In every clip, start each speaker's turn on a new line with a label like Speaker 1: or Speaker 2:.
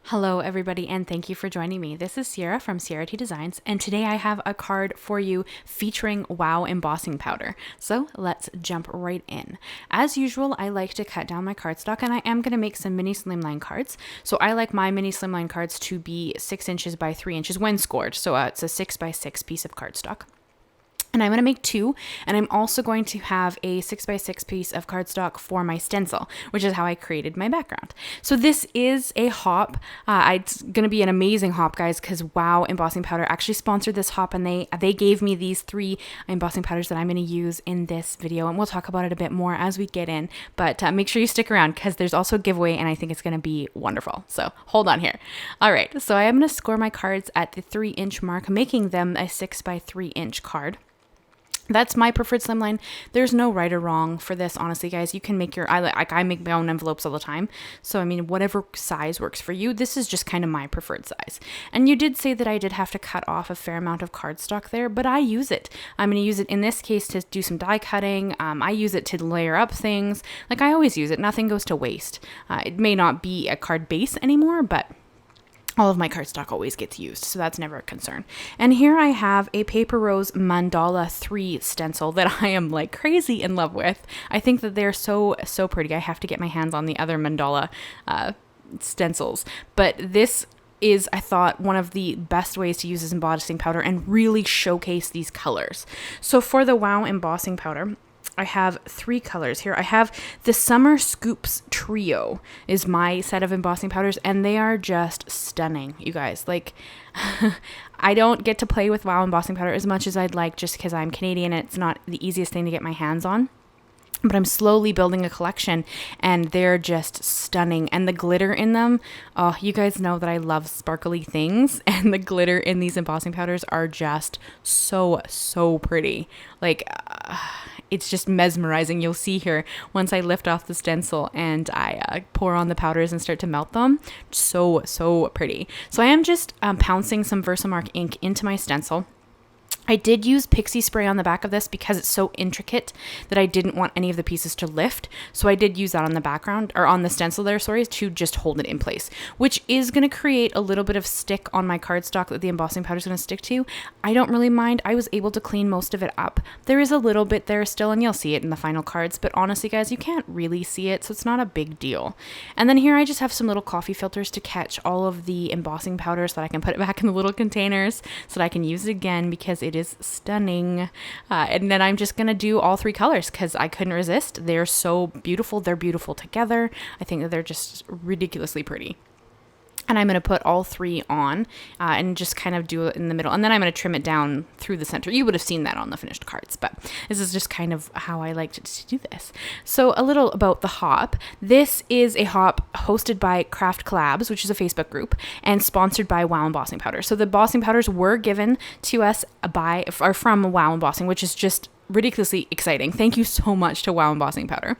Speaker 1: Hello everybody and thank you for joining me. This is Sierra from Sierra T Designs and today I have a card for you featuring Wow embossing powder. So let's jump right in. As usual, I like to cut down my cardstock and I am going to make some mini slimline cards. So I like my mini slimline cards to be 6 inches by 3 inches when scored. So it's a 6 by 6 piece of cardstock. And I'm going to make 2, and I'm also going to have a 6 by 6 piece of cardstock for my stencil, which is how I created my background. So this is a hop. It's going to be an amazing hop, guys, because Wow Embossing Powder actually sponsored this hop, and they gave me these 3 embossing powders that I'm going to use in this video, and we'll talk about it a bit more as we get in. But make sure you stick around because there's also a giveaway, and I think it's going to be wonderful. So hold on here. All right, so I am going to score my cards at the 3-inch mark, making them a 6 by 3 inch card. That's my preferred slimline. There's no right or wrong for this, honestly, guys. You can make your, I make my own envelopes all the time. So, I mean, whatever size works for you. This is just kind of my preferred size. And you did say that I did have to cut off a fair amount of cardstock there, but I use it. I'm going to use it in this case to do some die cutting. I use it to layer up things. Like I always use it. Nothing goes to waste. It may not be a card base anymore, but all of my cardstock always gets used, so that's never a concern. And here I have a Paper Rose Mandala 3 stencil that I am like crazy in love with. I think that they're so pretty. I have to get my hands on the other mandala stencils. But this is, I thought, one of the best ways to use this embossing powder and really showcase these colors. So for the Wow embossing powder, I have 3 colors here. I have the Summer Scoops Trio is my set of embossing powders, and they are just stunning, you guys. Like, I don't get to play with Wow embossing powder as much as I'd like just because I'm Canadian and it's not the easiest thing to get my hands on. But I'm slowly building a collection, and they're just stunning. And the glitter in them, oh, you guys know that I love sparkly things, and the glitter in these embossing powders are just so pretty. Like, it's just mesmerizing. You'll see here once I lift off the stencil and I pour on the powders and start to melt them. So pretty. So I am just pouncing some Versamark ink into my stencil. I did use Pixie Spray on the back of this because it's so intricate that I didn't want any of the pieces to lift. So I did use that on the background, or on the stencil there, sorry, to just hold it in place, which is going to create a little bit of stick on my cardstock that the embossing powder is going to stick to. I don't really mind. I was able to clean most of it up. There is a little bit there still, and you'll see it in the final cards, but honestly, guys, you can't really see it, so it's not a big deal. And then here I just have some little coffee filters to catch all of the embossing powder so that I can put it back in the little containers so that I can use it again because it is stunning. And then I'm just gonna do all 3 colors because I couldn't resist. They're so beautiful. They're beautiful together. I think that they're just ridiculously pretty. And I'm going to put all 3 on and just kind of do it in the middle. And then I'm going to trim it down through the center. You would have seen that on the finished cards, but this is just kind of how I like to do this. So a little about the hop. This is a hop hosted by Craft Collabs, which is a Facebook group, and sponsored by Wow Embossing Powder. So the embossing powders were given to us from Wow Embossing, which is just ridiculously exciting. Thank you so much to Wow Embossing Powder.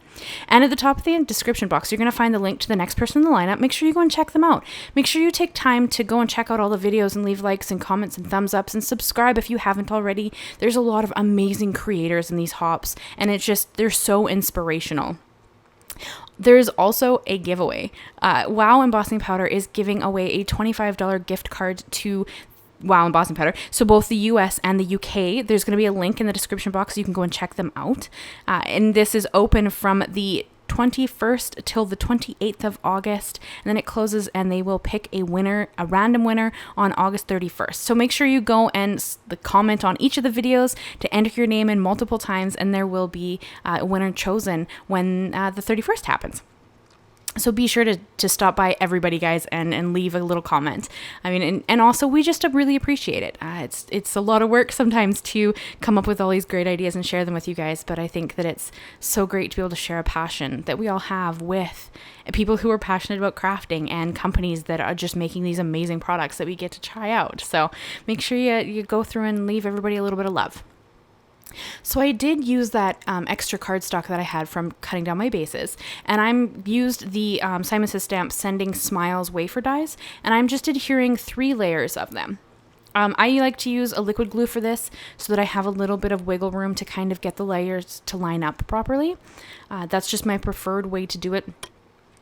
Speaker 1: And at the top of the description box, you're going to find the link to the next person in the lineup. Make sure you go and check them out. Make sure you take time to go and check out all the videos and leave likes and comments and thumbs ups and subscribe if you haven't already. There's a lot of amazing creators in these hops, and it's just, they're so inspirational. There's also a giveaway. Wow Embossing Powder is giving away a $25 gift card to Wow Embossing Powder. So both the US and the UK, there's going to be a link in the description box so you can go and check them out. And this is open from the 21st till the 28th of August, and then it closes and they will pick a winner, a random winner on August 31st. So make sure you go and comment on each of the videos to enter your name in multiple times, and there will be a winner chosen when the 31st happens. So be sure to stop by, everybody, guys, and leave a little comment. I mean, and also we just really appreciate it. It's a lot of work sometimes to come up with all these great ideas and share them with you guys, but I think that it's so great to be able to share a passion that we all have with people who are passionate about crafting and companies that are just making these amazing products that we get to try out. So make sure you go through and leave everybody a little bit of love. So I did use that extra cardstock that I had from cutting down my bases, and I used the Simon Says Stamp Sending Smiles wafer dies, and I'm just adhering 3 layers of them. I like to use a liquid glue for this so that I have a little bit of wiggle room to kind of get the layers to line up properly. That's just my preferred way to do it.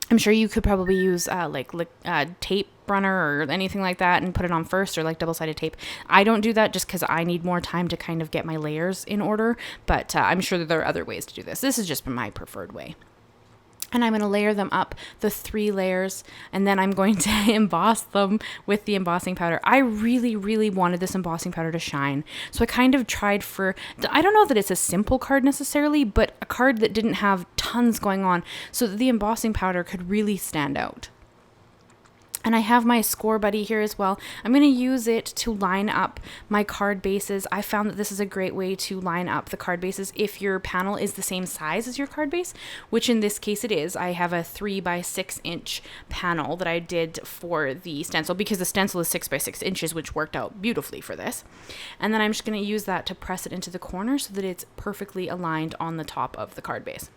Speaker 1: I'm sure you could probably use tape runner or anything like that and put it on first, or like double-sided tape. I don't do that just because I need more time to kind of get my layers in order, but I'm sure that there are other ways to do this. This has just been my preferred way. And I'm going to layer them up, the 3 layers, and then I'm going to emboss them with the embossing powder. I really, really wanted this embossing powder to shine. So I kind of tried for, I don't know that it's a simple card necessarily, but a card that didn't have tons going on so that the embossing powder could really stand out. And I have my Score Buddy here as well. I'm going to use it to line up my card bases. I found that this is a great way to line up the card bases if your panel is the same size as your card base, which in this case it is. I have a 3 by 6 inch panel that I did for the stencil because the stencil is 6 by 6 inches, which worked out beautifully for this. And then I'm just going to use that to press it into the corner so that it's perfectly aligned on the top of the card base.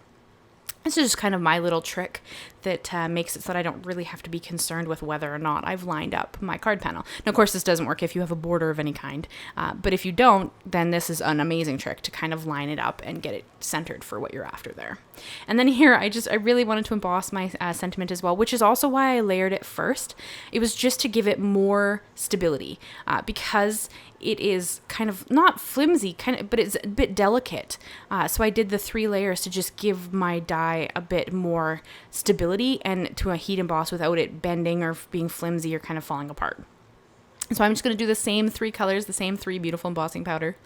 Speaker 1: This is just kind of my little trick that makes it so that I don't really have to be concerned with whether or not I've lined up my card panel. Now, of course, this doesn't work if you have a border of any kind, but if you don't, then this is an amazing trick to kind of line it up and get it centered for what you're after there. And then here, I really wanted to emboss my sentiment as well, which is also why I layered it first. It was just to give it more stability because it is kind of not flimsy, but it's a bit delicate. So I did the 3 layers to just give my die a bit more stability and to a heat emboss without it bending or being flimsy or kind of falling apart. So I'm just going to do the same 3 colors, the same 3 beautiful embossing powder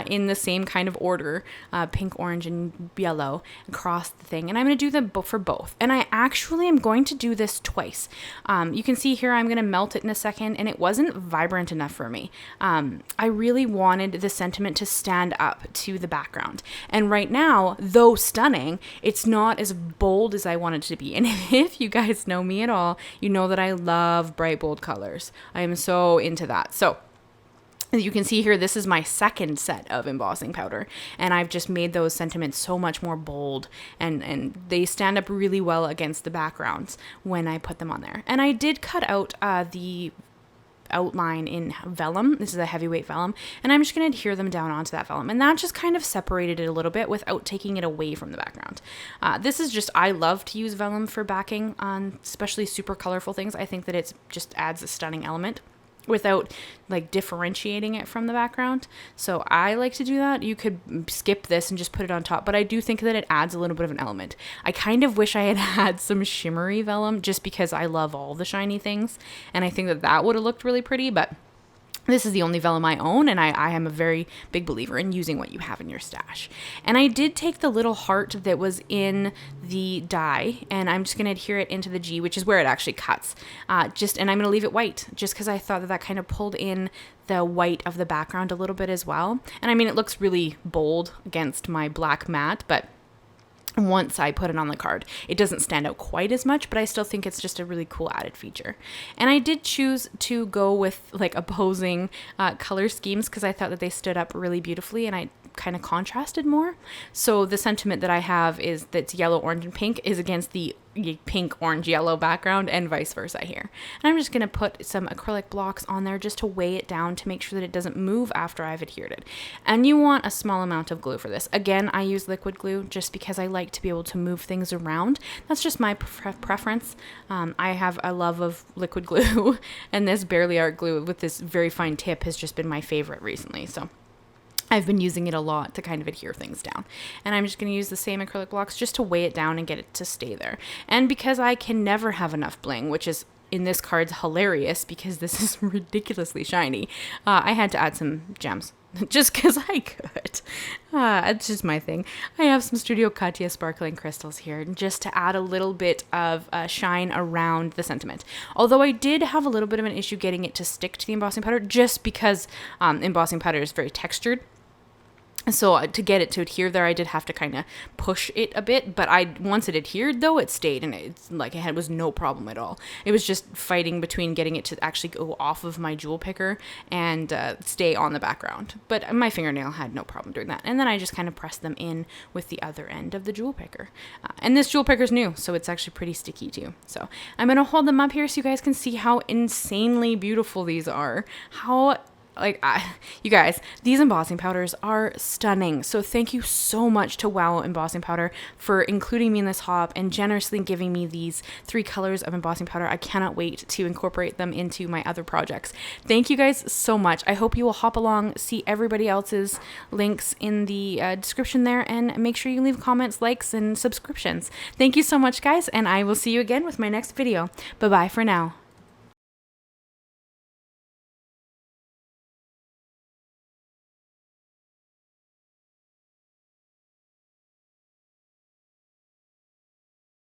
Speaker 1: in the same kind of order, pink, orange, and yellow across the thing. And I'm going to do them for both. And I actually am going to do this twice. You can see here I'm going to melt it in a second, and it wasn't vibrant enough for me. I really wanted the sentiment to stand up to the background. And right now, though stunning, it's not as bold as I want it to be. And if you guys know me at all, you know that I love bright, bold colors. I am so into that. So as you can see here, this is my second set of embossing powder, and I've just made those sentiments so much more bold, and they stand up really well against the backgrounds when I put them on there. And I did cut out the outline in vellum. This is a heavyweight vellum, and I'm just going to adhere them down onto that vellum, and that just kind of separated it a little bit without taking it away from the background. This is just, I love to use vellum for backing on especially super colorful things. I think that it just adds a stunning element without like differentiating it from the background. So I like to do that. You could skip this and just put it on top, but I do think that it adds a little bit of an element. I kind of wish I had had some shimmery vellum just because I love all the shiny things, and I think that that would have looked really pretty, but this is the only vellum I own, and I am a very big believer in using what you have in your stash. And I did take the little heart that was in the die, and I'm just going to adhere it into the G, which is where it actually cuts. And I'm going to leave it white, just because I thought that that kind of pulled in the white of the background a little bit as well. And I mean, it looks really bold against my black mat, but once I put it on the card, it doesn't stand out quite as much, but I still think it's just a really cool added feature. And I did choose to go with like opposing color schemes because I thought that they stood up really beautifully, and I kind of contrasted more. So the sentiment that I have is that's yellow, orange, and pink is against the pink, orange, yellow background, and vice versa here. And I'm just going to put some acrylic blocks on there just to weigh it down to make sure that it doesn't move after I've adhered it. And you want a small amount of glue for this. Again, I use liquid glue just because I like to be able to move things around. That's just my preference. I have a love of liquid glue, and this Barely Art glue with this very fine tip has just been my favorite recently. So I've been using it a lot to kind of adhere things down. And I'm just going to use the same acrylic blocks just to weigh it down and get it to stay there. And because I can never have enough bling, which is in this card's hilarious because this is ridiculously shiny, I had to add some gems just because I could. It's just my thing. I have some Studio Katia sparkling crystals here just to add a little bit of shine around the sentiment. Although I did have a little bit of an issue getting it to stick to the embossing powder just because embossing powder is very textured. So to get it to adhere there, I did have to kind of push it a bit, but once it adhered though, it stayed, and it's like it was no problem at all. It was just fighting between getting it to actually go off of my jewel picker and stay on the background. But my fingernail had no problem doing that. And then I just kind of pressed them in with the other end of the jewel picker. And this jewel picker's new, so it's actually pretty sticky too. So I'm going to hold them up here so you guys can see how insanely beautiful these are. How like, you guys, these embossing powders are stunning. So thank you so much to Wow Embossing Powder for including me in this hop and generously giving me these 3 colors of embossing powder. I cannot wait to incorporate them into my other projects. Thank you guys so much. I hope you will hop along, see everybody else's links in the description there, and make sure you leave comments, likes, and subscriptions. Thank you so much, guys, and I will see you again with my next video. Bye-bye for now.